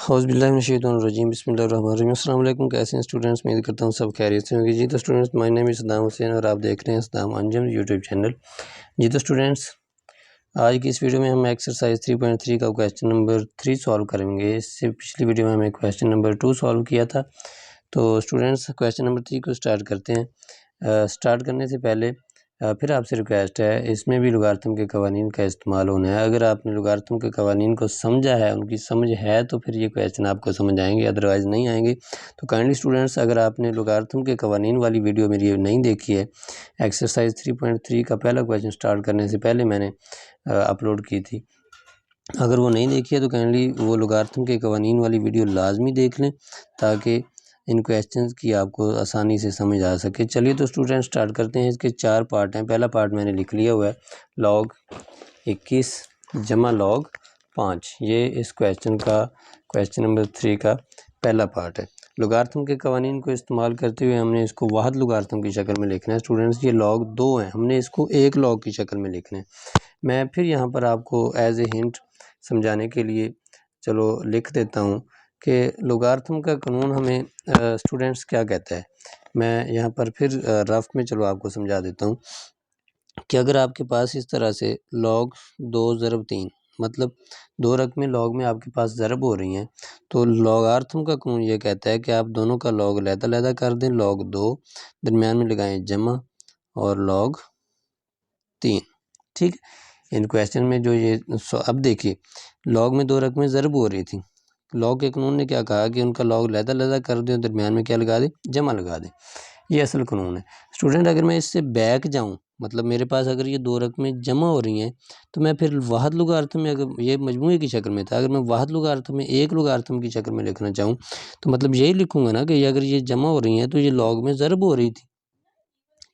हौज़बिल्लाहिमिनश्शैतानिर्रजीम बिस्मिल्लाहिर्रहमानिर्रहीम। अस्सलाम वालेकुम। कैसे हैं स्टूडेंट्स? उम्मीद करता हूँ सब खैरियत से होंगे। जी तो students, my name is Saddam Hussain और आप देख रहे हैं सद्दाम अंजुम यूट्यूब चैनल। जी तो स्टूडेंट्स, आज की इस वीडियो में हम एक्सरसाइज 3.3 का क्वेश्चन नंबर 3 सॉल्व करेंगे। इससे पिछली वीडियो में हमने क्वेश्चन नंबर 2 सॉल्व किया था। तो स्टूडेंट्स, क्वेश्चन नंबर 3 को स्टार्ट करते हैं। स्टार्ट करने से पहले फिर आपसे रिक्वेस्ट है, इसमें भी लॉगरिथम के कवानीन का इस्तेमाल होना है। अगर आपने लॉगरिथम के कवानीन को समझा है, उनकी समझ है, तो फिर ये क्वेश्चन आपको समझ आएंगे, अदरवाइज़ नहीं आएंगे। तो काइंडली स्टूडेंट्स, अगर आपने लॉगरिथम के कवानीन वाली वीडियो मेरी नहीं देखी है, एक्सरसाइज 3.3 का पहला क्वेश्चन स्टार्ट करने से पहले मैंने अपलोड की थी, अगर वो नहीं देखी है तो काइंडली वो लॉगरिथम के कवानीन वाली वीडियो लाजमी देख लें, ताकि इन क्वेश्चंस की आपको आसानी से समझ आ सके। चलिए तो स्टूडेंट स्टार्ट करते हैं। इसके 4 पार्ट हैं। पहला पार्ट मैंने लिख लिया हुआ है, log 21 जमा log 5। ये इस क्वेश्चन नंबर 3 का पहला पार्ट है। लॉगरिथम के कवानीन को इस्तेमाल करते हुए हमने इसको वाहद लॉगरिथम की शक्ल में लिखना है। स्टूडेंट्स, ये log 2 है, हमने इसको एक log की शक्ल में लिखना है। मैं फिर यहाँ पर आपको एज ए हिंट समझाने के लिए चलो लिख देता हूँ कि लॉगरिथम का कानून हमें स्टूडेंट्स क्या कहता है। मैं यहाँ पर फिर रफ में चलो आपको समझा देता हूँ कि अगर आपके पास इस तरह से log 2 ज़रब 3, मतलब 2 रकमें log में आपके पास ज़रब हो रही हैं, तो लॉगरिथम का कानून ये कहता है कि आप दोनों का log अलग-अलग कर दें, log 2 दरमियान में लगाएं जमा और log 3। ठीक, इन क्वेश्चन में जो ये अब देखिए, log में 2 रकमें ज़रब हो रही थी, लॉग के कानून ने क्या कहा कि उनका लॉग लहदा कर दें, दरमियान में क्या लगा दें, जमा लगा दें। ये असल कानून है। स्टूडेंट, अगर मैं इससे बैक जाऊं, मतलब मेरे पास अगर ये 2 रकमें जमा हो रही हैं, तो मैं फिर वाहद लॉगरिथम में, अगर ये मजमूए की शक्ल में था, अगर मैं वाहद लॉगरिथम में एक लॉगरिथम की शक्ल में लिखना चाहूँ, तो मतलब यही लिखूंगा ना कि अगर ये जमा हो रही हैं तो ये लॉग में ज़रब हो रही थी।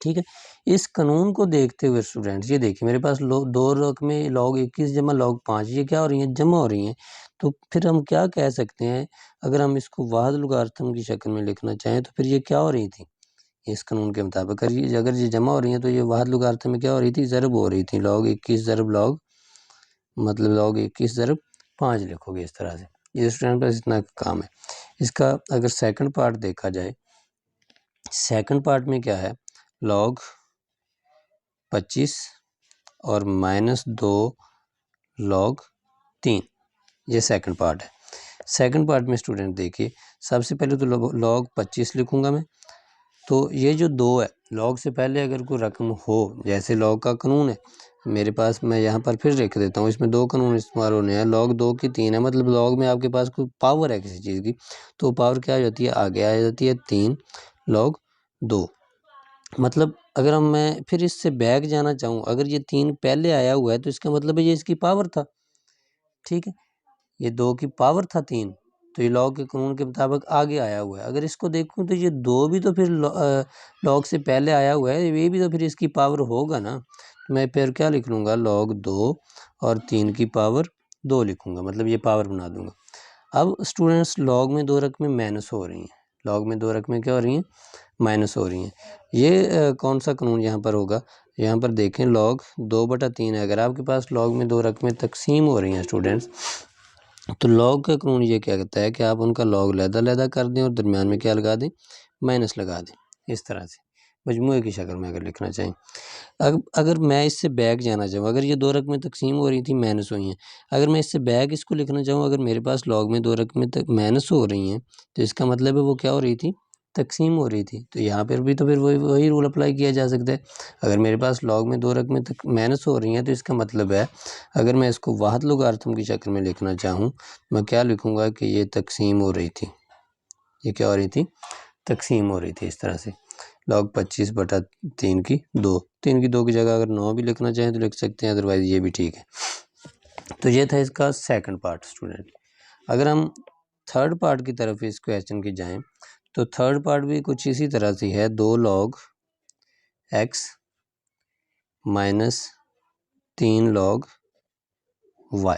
ठीक है, इस कानून को देखते हुए स्टूडेंट्स, ये देखिए मेरे पास 2 रकमें log 21 जमा log 5 ये क्या हो रही हैं, जमा हो रही हैं। तो फिर हम क्या कह सकते हैं, अगर हम इसको वाहद लॉगरिथम की शक्ल में लिखना चाहें तो फिर ये क्या हो रही थी, इस कानून के मुताबिक अगर ये जमा हो रही हैं तो ये वाहद लॉगरिथम में क्या हो रही थी, ज़रब हो रही थी। log 21 ज़रब log, मतलब log 21 ज़रब 5 लिखोगे इस तरह से। ये स्टूडेंट बस इतना काम है। इसका अगर सेकंड पार्ट देखा जाए, सेकंड पार्ट में क्या है, log 25 और -2 log 3, ये सेकंड पार्ट है। सेकंड पार्ट में स्टूडेंट देखिए, सबसे पहले तो log 25 लिखूंगा मैं। तो ये जो 2 है, log से पहले अगर कोई रकम हो, जैसे log का कानून है मेरे पास, मैं यहाँ पर फिर लिख देता हूँ, इसमें 2 कानून इस्तेमाल होने हैं। log 2 की 3 है, मतलब log में आपके पास कोई पावर है किसी चीज़ की, तो पावर क्या हो जाती है, आगे आ जाती है 3 log 2। मतलब अगर मैं फिर इससे बैक जाना चाहूँ, अगर ये 3 पहले आया हुआ है तो इसका मतलब है ये इसकी पावर था। ठीक है, ये 2 की पावर था 3, तो ये log के कानून के मुताबिक आगे आया हुआ है। अगर इसको देखूँ तो ये 2 भी तो फिर log से पहले आया हुआ है, ये भी तो फिर इसकी पावर होगा ना। तो मैं फिर क्या लिख लूँगा, log 2 और 3 की पावर 2 लिखूँगा, मतलब ये पावर बना दूँगा। अब स्टूडेंट्स, log में 2 रकमें माइनस हो रही हैं, log में 2 रकमें क्या हो रही हैं, माइनस हो रही हैं। ये कौन सा कानून यहाँ पर होगा, यहाँ पर देखें log 2/3 है। अगर आपके पास log में 2 रकमें तकसीम हो रही हैं स्टूडेंट्स, तो log का कानून ये क्या कहता है कि आप उनका log लहदा कर दें और दरमियान में क्या लगा दें, माइनस लगा दें, इस तरह से मजमूए की शक्ल में अगर लिखना चाहें। अब अगर मैं इससे बैक जाना चाहूँ, अगर ये 2 रकमें तकसीम हो रही थी, माइनस हुई हैं, अगर मैं इससे बैक इसको लिखना चाहूँ, अगर मेरे पास log में 2 रकमें तक माइनस हो रही हैं, तो इसका मतलब है वो क्या हो रही थी, तकसीम हो रही थी। तो यहाँ पर भी तो फिर वही रूल अप्लाई किया जा सकता है। अगर मेरे पास log में 2 रकमें तक माइनस हो रही हैं, तो इसका मतलब है अगर मैं इसको वाहद लॉगरिथम की शक्ल में लिखना चाहूँ, मैं क्या लिखूँगा कि ये तकसीम हो रही थी, ये क्या हो रही थी, तकसीम हो रही थी इस तरह से। log 25/3 की 2, 3 की 2 की जगह अगर 9 भी लिखना चाहें तो लिख सकते हैं, अदरवाइज़ ये भी ठीक है। तो ये था इसका सेकंड पार्ट स्टूडेंट। अगर हम थर्ड पार्ट की तरफ इस क्वेश्चन की जाएं, तो थर्ड पार्ट भी कुछ इसी तरह से है, 2 log x -3 log y।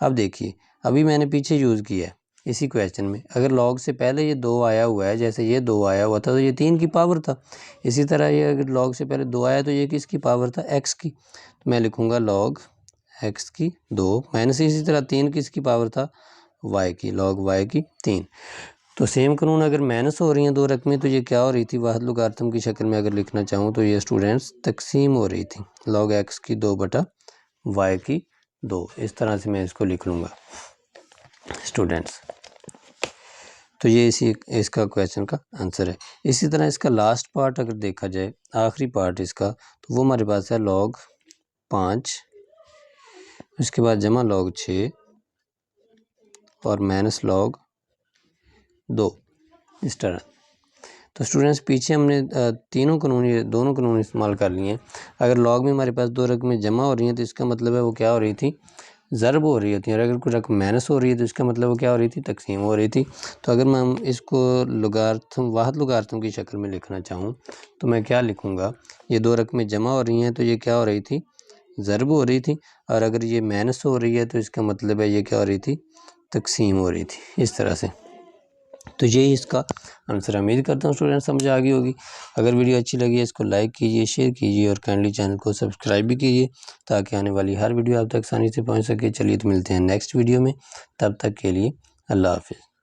अब देखिए, अभी मैंने पीछे यूज़ किया है इसी क्वेश्चन में, अगर log से पहले ये 2 आया हुआ है, जैसे ये 2 आया हुआ था तो ये 3 की पावर था। इसी तरह ये अगर log से पहले 2 आया तो ये किसकी पावर था, x की, तो मैं लिखूँगा log x की 2 माइनस इसी तरह 3 किसकी पावर था, वाई की, log वाई की 3। तो सेम कानून अगर माइनस हो रही हैं 2 रकमें तो ये क्या हो रही थी, वाहिद लोगारिथम की शक्ल में अगर लिखना चाहूँ तो ये स्टूडेंट्स तकसीम हो रही थी, log x की 2/y की 2। इस तरह से मैं इसको लिख लूँगा स्टूडेंट्स। तो ये इसका क्वेश्चन का आंसर है। इसी तरह इसका लास्ट पार्ट अगर देखा जाए, आखिरी पार्ट इसका, तो वो हमारे पास है log 5, उसके बाद जमा log 6 और माइनस log 2, इस तरह। तो स्टूडेंट्स पीछे हमने तीनों कानून, ये दोनों कानून इस्तेमाल कर लिए हैं। अगर log में हमारे पास 2 रकमें जमा हो रही हैं तो इसका मतलब है वो क्या हो रही थी, ज़रब हो रही होती है। और अगर कोई रकम माइनस हो रही है तो इसका मतलब वो क्या हो रही थी, तकसीम हो रही थी। तो अगर मैं इसको लोगारिथम, वाहिद लोगारिथम की शक्ल में लिखना चाहूँ तो मैं क्या लिखूँगा, ये 2 रकमें जमा हो रही हैं तो ये क्या हो रही थी, ज़रब हो रही थी। और अगर ये माइनस हो रही है तो इसका मतलब है ये क्या हो रही थी, तकसीम हो रही थी, इस तरह से। तो यही इसका आंसर। उम्मीद करता हूँ स्टूडेंट समझ आ गई होगी। अगर वीडियो अच्छी लगी है इसको लाइक कीजिए, शेयर कीजिए और काइंडली चैनल को सब्सक्राइब भी कीजिए ताकि आने वाली हर वीडियो आप तक आसानी से पहुँच सके। चलिए तो मिलते हैं नेक्स्ट वीडियो में, तब तक के लिए अल्लाह हाफिज़।